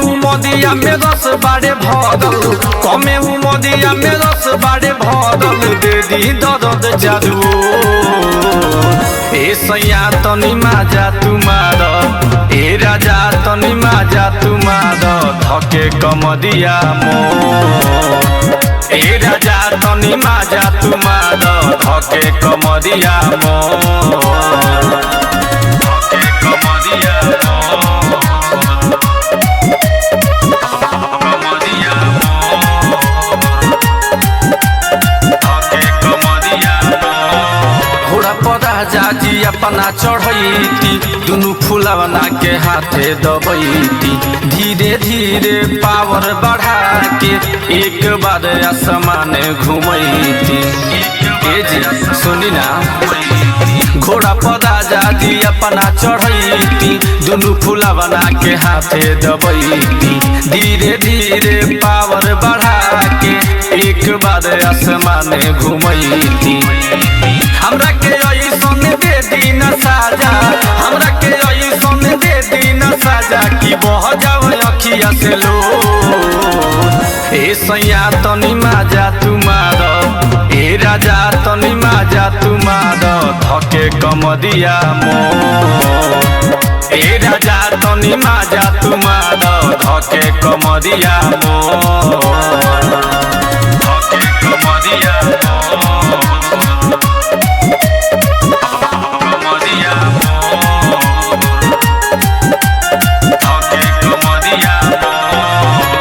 उमदिया में रस बाड़े भरल, कमे उमदिया में रस बाड़े भरल, दे दी दर्द जादू। ए सैया तनी माजा तुमार, ए राजा तनी माजा तुमार, धके कमदिया मोर। ए राजा तनी माजा तुमार, धके कमदिया मोर, धके कमदिया जाजी अपना चढ़ैती, दुनु फुलवना के हाथे दबैती, धीरे धीरे पावर बढ़ा के एक बार आसमान घुमैती। सुनी ना घोड़ा पदा जाजी अपना चढ़ैती, दुनु फुलवना के हाथे दबैती, धीरे धीरे पावर बढ़ा के एक बार आसमान घुमैती। हमरा के ऐसन दे दी न साजा, हमरा के ऐसन दे दी न साजा, कि बह जाओ अखिया से लो। ए सैया तनी माजा तुमार, ए राजा तनी माजा तुमार, धके कमदिया मोर। ए राजा तनी माजा तुमार, धके कमदिया मोर, धके कमदिया मोर।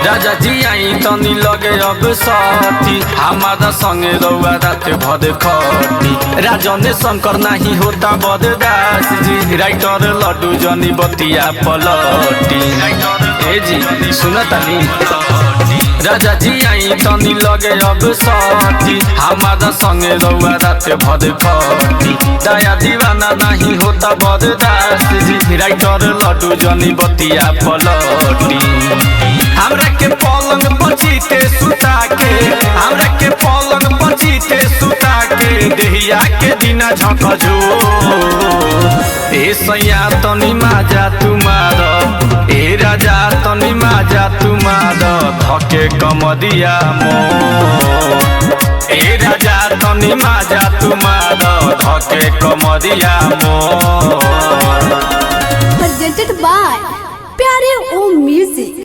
राजा जी आई तनी लगे अब साथी, हमारा संगे रउआ रात भर खटी, राजन शंकर नहीं होता बददास जी, राइटर लड्डू जनी बतिया पलटी। ए जी सुनतानी राजा जी आई तनी लगे अब साथी, हमारा संगे रउआ रात भर खटी, दया दीवाना नहीं होता बददास जी, राइटर लड्डू जनी बतिया पलटी। हमरा के पलंग पचीते सुता के, हमरा के पलंग पचीते सुता के, देहिया के दिना झकझो। ए सैया तनी माजा तुमार, ए राजा तनी माजा तुमार, धके कमदिया मोर। ए राजा तनी माजा तुमार, धके कमदिया मोर। Presented by